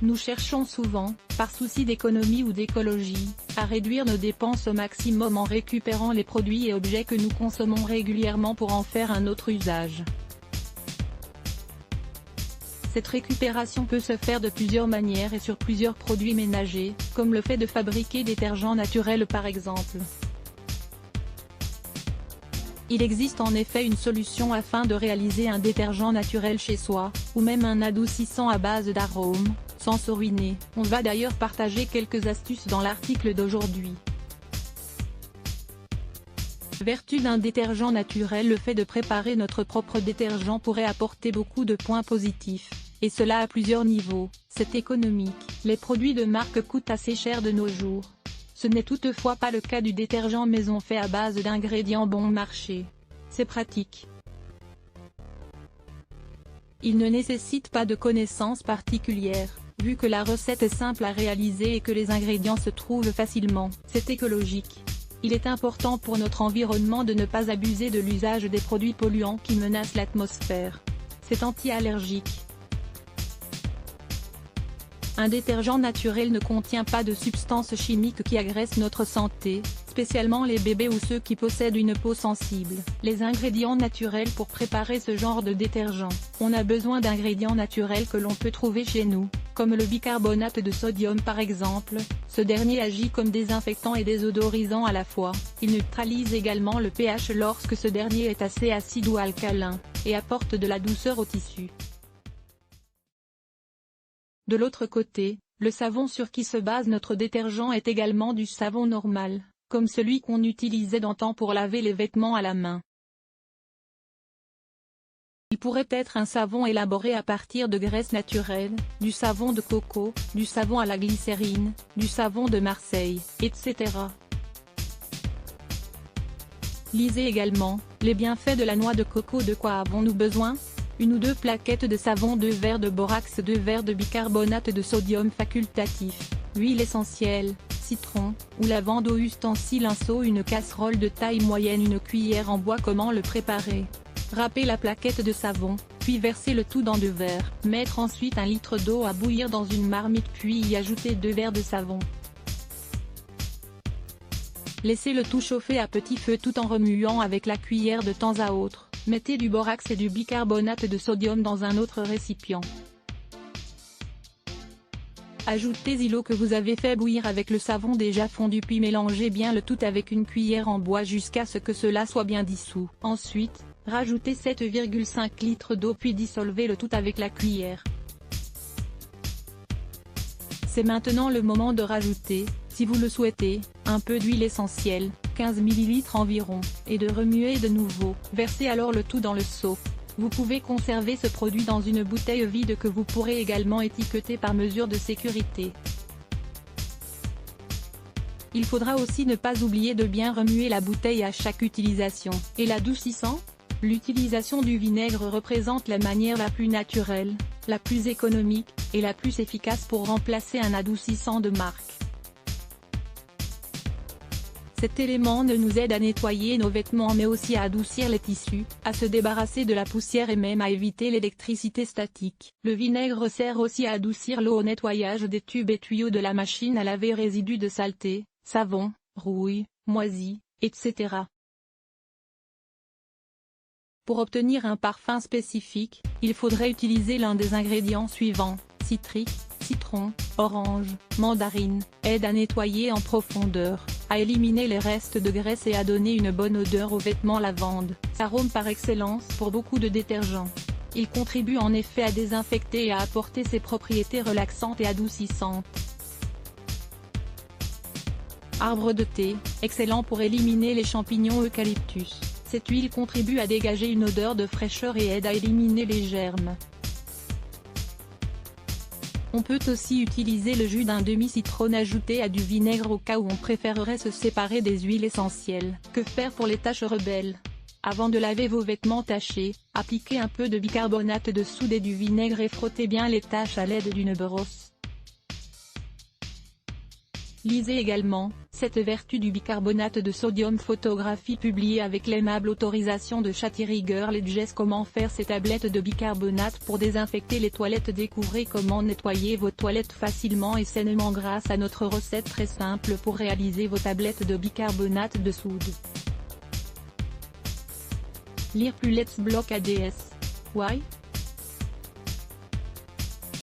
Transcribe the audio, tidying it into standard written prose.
Nous cherchons souvent, par souci d'économie ou d'écologie, à réduire nos dépenses au maximum en récupérant les produits et objets que nous consommons régulièrement pour en faire un autre usage. Cette récupération peut se faire de plusieurs manières et sur plusieurs produits ménagers, comme le fait de fabriquer détergents naturels par exemple. Il existe en effet une solution afin de réaliser un détergent naturel chez soi, ou même un adoucissant à base d'arômes, sans se ruiner. On va d'ailleurs partager quelques astuces dans l'article d'aujourd'hui. Vertu d'un détergent naturel: le fait de préparer notre propre détergent pourrait apporter beaucoup de points positifs, et cela à plusieurs niveaux. C'est économique, les produits de marque coûtent assez cher de nos jours. Ce n'est toutefois pas le cas du détergent maison fait à base d'ingrédients bon marché. C'est pratique. Il ne nécessite pas de connaissances particulières, vu que la recette est simple à réaliser et que les ingrédients se trouvent facilement. C'est écologique. Il est important pour notre environnement de ne pas abuser de l'usage des produits polluants qui menacent l'atmosphère. C'est anti-allergique. Un détergent naturel ne contient pas de substances chimiques qui agressent notre santé, spécialement les bébés ou ceux qui possèdent une peau sensible. Les ingrédients naturels pour préparer ce genre de détergent: on a besoin d'ingrédients naturels que l'on peut trouver chez nous, comme le bicarbonate de sodium par exemple. Ce dernier agit comme désinfectant et désodorisant à la fois. Il neutralise également le pH lorsque ce dernier est assez acide ou alcalin, et apporte de la douceur au tissu. De l'autre côté, le savon sur qui se base notre détergent est également du savon normal, comme celui qu'on utilisait d'antan pour laver les vêtements à la main. Il pourrait être un savon élaboré à partir de graisses naturelles, du savon de coco, du savon à la glycérine, du savon de Marseille, etc. Lisez également, les bienfaits de la noix de coco. De quoi avons-nous besoin? 1 ou 2 plaquettes de savon, 2 verres de borax, 2 verres de bicarbonate de sodium facultatif, huile essentielle, citron, ou lavande au ustensile, un seau, une casserole de taille moyenne, une cuillère en bois. Comment le préparer? Râper la plaquette de savon, puis verser le tout dans 2 verres, mettre ensuite 1 litre d'eau à bouillir dans une marmite puis y ajouter 2 verres de savon. Laissez le tout chauffer à petit feu tout en remuant avec la cuillère de temps à autre. Mettez du borax et du bicarbonate de dans un autre récipient. Ajoutez l'eau que vous avez fait bouillir avec le savon déjà fondu puis mélangez bien le tout avec une cuillère en bois jusqu'à ce que cela soit bien dissous. Ensuite, rajoutez 7,5 litres d'eau puis dissolvez le tout avec la cuillère. C'est maintenant le moment de rajouter, si vous le souhaitez, un peu d'huile essentielle, 15 ml environ, et de remuer de nouveau. Versez alors le tout dans le seau. Vous pouvez conserver ce produit dans une bouteille vide que vous pourrez également étiqueter par mesure de sécurité. Il faudra aussi ne pas oublier de bien remuer la bouteille à chaque utilisation. Et l'adoucissant? L'utilisation du vinaigre représente la manière la plus naturelle, la plus économique, et la plus efficace pour remplacer un adoucissant de marque. Cet élément nous aide à nettoyer nos vêtements mais aussi à adoucir les tissus, à se débarrasser de la poussière et même à éviter l'électricité statique. Le vinaigre sert aussi à adoucir l'eau au nettoyage des tubes et tuyaux de la machine à laver, résidus de saleté, savon, rouille, moisi, etc. Pour obtenir un parfum spécifique, il faudrait utiliser l'un des ingrédients suivants: citrique, citron, orange, mandarine, aide à nettoyer en profondeur, à éliminer les restes de graisse et à donner une bonne odeur aux vêtements. Lavande, arôme par excellence pour beaucoup de détergents. Il contribue en effet à désinfecter et à apporter ses propriétés relaxantes et adoucissantes. Arbre de thé, excellent pour éliminer les champignons eucalyptus. Cette huile contribue à dégager une odeur de fraîcheur et aide à éliminer les germes. On peut aussi utiliser le jus d'un demi-citron ajouté à du vinaigre au cas où on préférerait se séparer des huiles essentielles. Que faire pour les taches rebelles? Avant de laver vos vêtements tachés, appliquez un peu de bicarbonate de soude et du vinaigre et frottez bien les taches à l'aide d'une brosse. Lisez également, Cette vertu du bicarbonate de sodium. Photographie publiée avec l'aimable autorisation de Chattery Girl et Jess. Comment faire ces tablettes de bicarbonate pour désinfecter les toilettes. Découvrez comment nettoyer vos toilettes facilement et sainement grâce à notre recette très simple pour réaliser vos tablettes de bicarbonate de soude. Lire plus. Let's block ADS. Why?